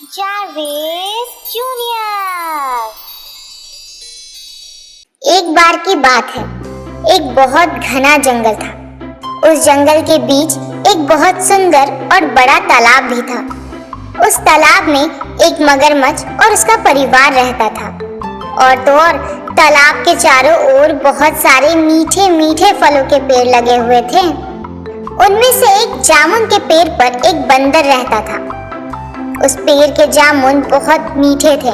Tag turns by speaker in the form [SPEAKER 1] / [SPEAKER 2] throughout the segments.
[SPEAKER 1] Jarvis junior. एक बार की बात है, एक बहुत घना जंगल था। उस जंगल के बीच एक बहुत सुंदर और बड़ा तालाब भी था। उस तालाब में एक मगरमच्छ और उसका परिवार रहता था। और तो और तालाब के चारों ओर बहुत सारे मीठे मीठे फलों के पेड़ लगे हुए थे। उनमें से एक जामुन के पेड़ पर एक बंदर रहता था। उस पेड़ के जामुन बहुत मीठे थे।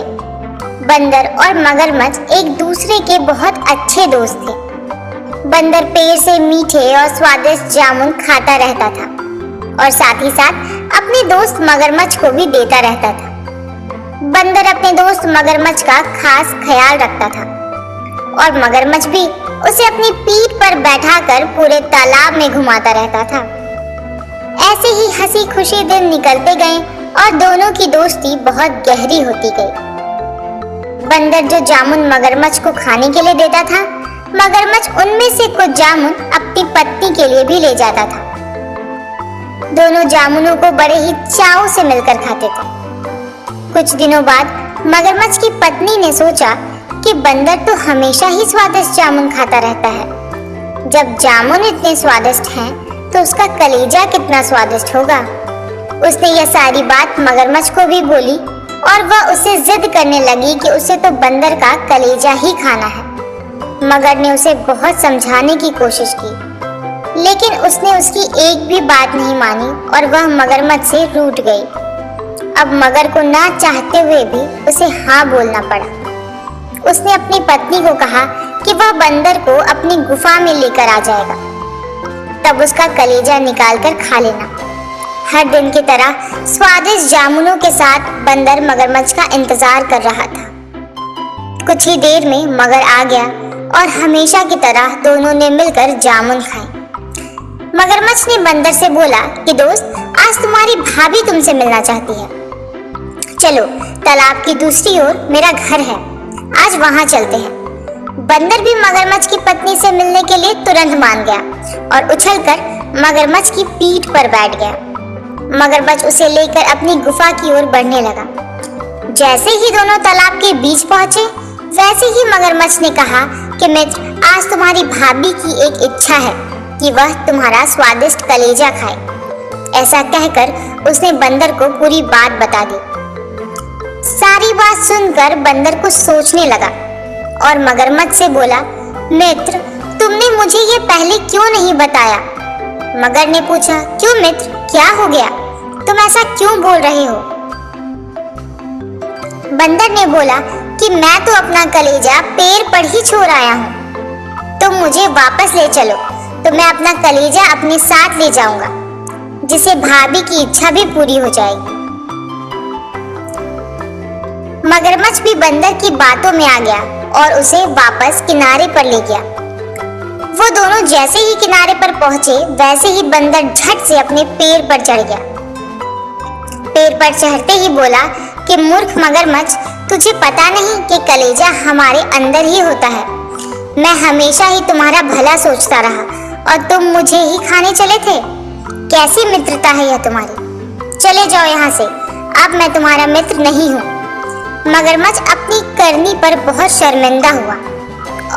[SPEAKER 1] बंदर और मगरमच्छ एक दूसरे के बहुत अच्छे दोस्त थे। बंदर पेड़ से मीठे और स्वादिष्ट जामुन खाता रहता था और साथ ही साथ अपने दोस्त मगरमच्छ को भी देता रहता था। बंदर अपने दोस्त मगरमच्छ का खास ख्याल रखता था और मगरमच्छ भी उसे अपनी पीठ पर बैठाकर पूरे तालाब में घुमाता रहता था। ऐसे ही हंसी खुशी दिन निकलते गए और दोनों की दोस्ती बहुत गहरी होती गई। बंदर जो जामुन मगरमच्छ को खाने के लिए देता था, मगरमच्छ उनमें से कुछ जामुन अपनी पत्नी के लिए भी ले जाता था। दोनों जामुनों को बड़े ही चाव से मिलकर खाते थे। कुछ दिनों बाद मगरमच्छ की पत्नी ने सोचा कि बंदर तो हमेशा ही स्वादिष्ट जामुन खाता रहता है। जब जामुन इतने स्वादिष्ट हैं, तो उसका कलेजा कितना स्वादिष्ट होगा। उसने यह सारी बात मगरमच्छ को भी बोली और वह उससे जिद करने लगी कि उसे तो बंदर का कलेजा ही खाना है। मगर ने उसे बहुत समझाने की कोशिश की, लेकिन उसने उसकी एक भी बात नहीं मानी और वह मगरमच्छ से रूठ गई। अब मगर को ना चाहते हुए भी उसे हाँ बोलना पड़ा। उसने अपनी पत्नी को कहा कि वह बंदर को अपनी गुफा में लेकर आ जाएगा, तब उसका कलेजा निकालकर खा लेना। हर दिन की तरह स्वादिष्ट जामुनों के साथ बंदर मगरमच्छ का इंतजार कर रहा था। कुछ ही देर में मगर आ गया और हमेशा की तरह दोनों ने मिलकर जामुन खाए। मगरमच्छ ने बंदर से बोला कि दोस्त, आज तुम्हारी भाभी तुमसे मिलना चाहती है। चलो, तालाब की दूसरी ओर मेरा घर है, आज वहां चलते हैं। बंदर भी मगरमच्छ की पत्नी से मिलने के लिए तुरंत मान गया और उछलकर मगरमच्छ की पीठ पर बैठ गया। मगरमच्छ उसे लेकर अपनी गुफा की ओर बढ़ने लगा। जैसे ही दोनों तालाब के बीच पहुंचे, वैसे ही मगरमच्छ ने कहा कि मित्र, आज तुम्हारी भाभी की एक इच्छा है कि वह तुम्हारा स्वादिष्ट कलेजा खाए। ऐसा कहकर उसने बंदर को पूरी बात बता दी। सारी बात सुनकर बंदर कुछ सोचने लगा और मगरमच्छ से बोला, मित्र, तुमने मुझे ये पहले क्यों नहीं बताया? मगर ने पूछा, क्यों मित्र, क्या हो गया? तुम ऐसा क्यों बोल रहे हो? बंदर ने बोला कि मैं तो अपना कलेजा पेड़ पर ही छोड़ आया हूँ। तुम मुझे वापस ले चलो तो मैं अपना कलेजा अपने साथ ले जाऊंगा, जिससे भाभी की इच्छा भी पूरी हो जाएगी। मगरमच्छ भी बंदर की बातों में आ गया और उसे वापस किनारे पर ले गया। वो दोनों जैसे ही किनारे पर पहुंचे, वैसे ही बंदर झट से अपने पेड़ पर चढ़ गया। पेड़ पर चढ़ते ही बोला कि मूर्ख मगरमच्छ, तुझे पता नहीं कि कलेजा हमारे अंदर ही होता है। मैं हमेशा ही तुम्हारा भला सोचता रहा और तुम मुझे ही खाने चले थे। कैसी मित्रता है यह तुम्हारी? चले जाओ यहाँ से, अब मैं तुम्हारा मित्र नहीं हूँ। मगरमच्छ अपनी करनी पर बहुत शर्मिंदा हुआ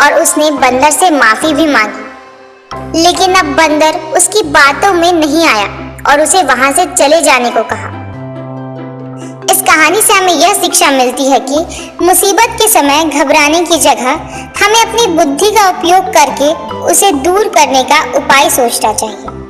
[SPEAKER 1] और उसने बंदर से माफी भी मांगी, लेकिन अब बंदर उसकी बातों में नहीं आया और उसे वहां से चले जाने को कहा। इस कहानी से हमें यह शिक्षा मिलती है कि मुसीबत के समय घबराने की जगह हमें अपनी बुद्धि का उपयोग करके उसे दूर करने का उपाय सोचना चाहिए।